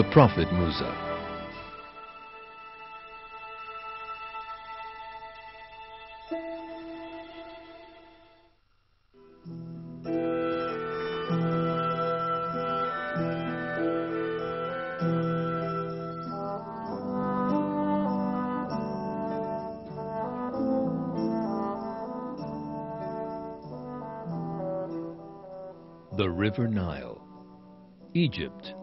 the Prophet Musa. The River Nile. Egypt,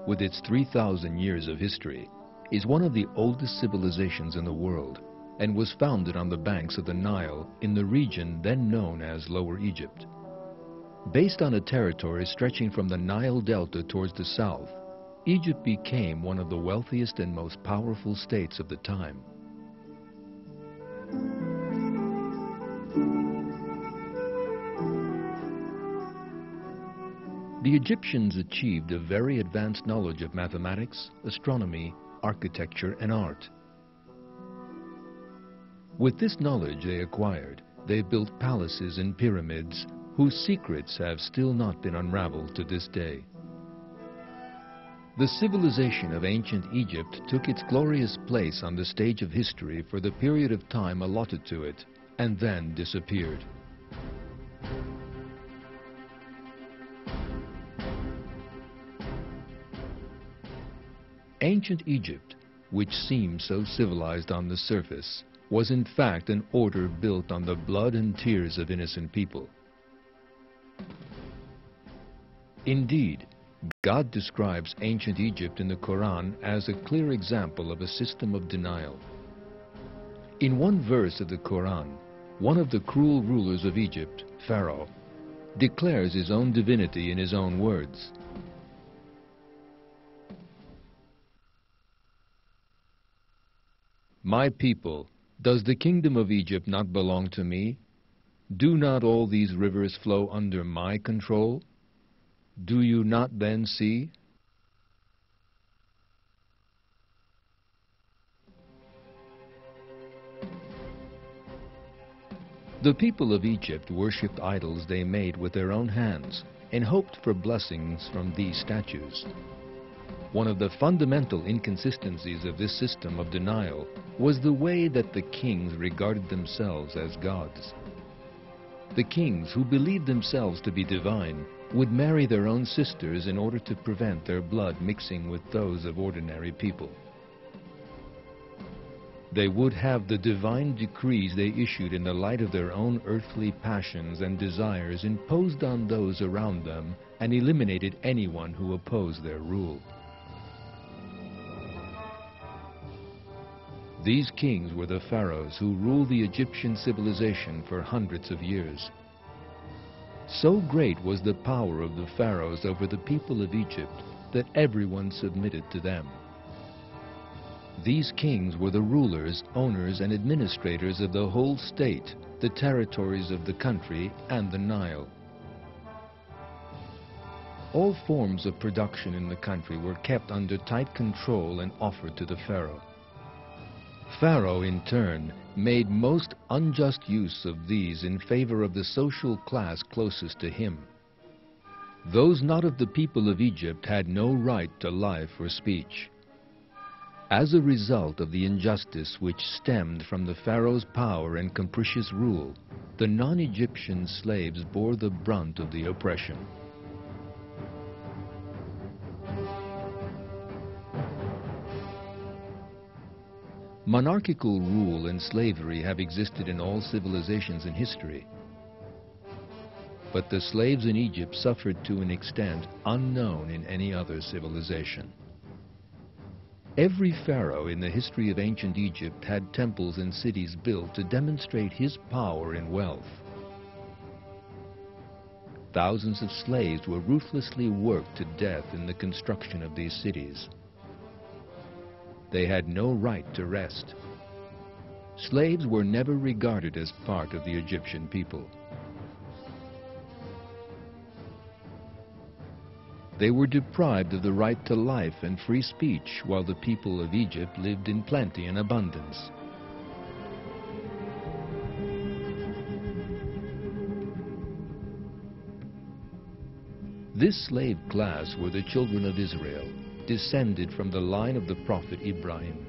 with its 3,000 years of history, is one of the oldest civilizations in the world and was founded on the banks of the Nile in the region then known as Lower Egypt. Based on a territory stretching from the Nile Delta towards the south, Egypt became one of the wealthiest and most powerful states of the time. The Egyptians achieved a very advanced knowledge of mathematics, astronomy, architecture, and art. With this knowledge they acquired, they built palaces and pyramids whose secrets have still not been unraveled to this day. The civilization of ancient Egypt took its glorious place on the stage of history for the period of time allotted to it, and then disappeared. Ancient Egypt, which seems so civilized on the surface, was in fact an order built on the blood and tears of innocent people. Indeed, God describes ancient Egypt in the Qur'an as a clear example of a system of denial. In one verse of the Qur'an, one of the cruel rulers of Egypt, Pharaoh, declares his own divinity in his own words. My people, does the kingdom of Egypt not belong to me? Do not all these rivers flow under my control? Do you not then see? The people of Egypt worshipped idols they made with their own hands and hoped for blessings from these statues. One of the fundamental inconsistencies of this system of denial was the way that the kings regarded themselves as gods. The kings, who believed themselves to be divine, would marry their own sisters in order to prevent their blood mixing with those of ordinary people. They would have the divine decrees they issued in the light of their own earthly passions and desires imposed on those around them and eliminated anyone who opposed their rule. These kings were the pharaohs who ruled the Egyptian civilization for hundreds of years. So great was the power of the pharaohs over the people of Egypt that everyone submitted to them. These kings were the rulers, owners, and administrators of the whole state, the territories of the country, and the Nile. All forms of production in the country were kept under tight control and offered to the pharaoh. Pharaoh, in turn, made most unjust use of these in favor of the social class closest to him. Those not of the people of Egypt had no right to life or speech. As a result of the injustice which stemmed from the pharaoh's power and capricious rule, the non-Egyptian slaves bore the brunt of the oppression. Monarchical rule and slavery have existed in all civilizations in history. But the slaves in Egypt suffered to an extent unknown in any other civilization. Every pharaoh in the history of ancient Egypt had temples and cities built to demonstrate his power and wealth. Thousands of slaves were ruthlessly worked to death in the construction of these cities. They had no right to rest. Slaves were never regarded as part of the Egyptian people. They were deprived of the right to life and free speech while the people of Egypt lived in plenty and abundance. This slave class were the children of Israel, descended from the line of the Prophet Ibrahim.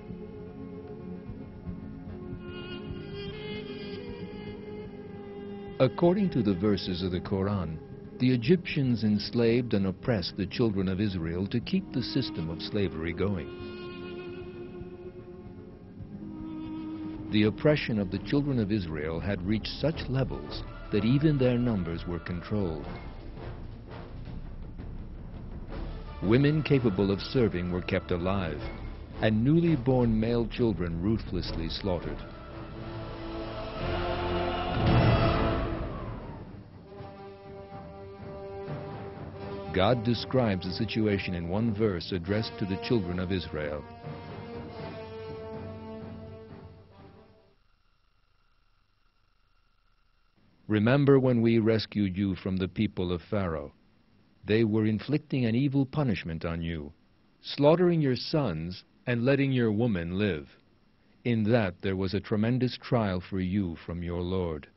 According to the verses of the Qur'an, the Egyptians enslaved and oppressed the children of Israel to keep the system of slavery going. The oppression of the children of Israel had reached such levels that even their numbers were controlled. Women capable of serving were kept alive, and newly born male children ruthlessly slaughtered. God describes the situation in one verse addressed to the children of Israel. Remember when we rescued you from the people of Pharaoh. They were inflicting an evil punishment on you, slaughtering your sons and letting your women live. In that there was a tremendous trial for you from your Lord.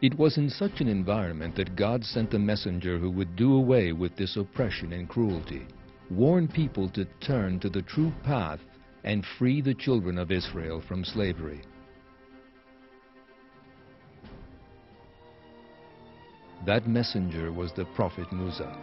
It was in such an environment that God sent a messenger who would do away with this oppression and cruelty, warn people to turn to the true path, and free the children of Israel from slavery. That messenger was the Prophet Musa.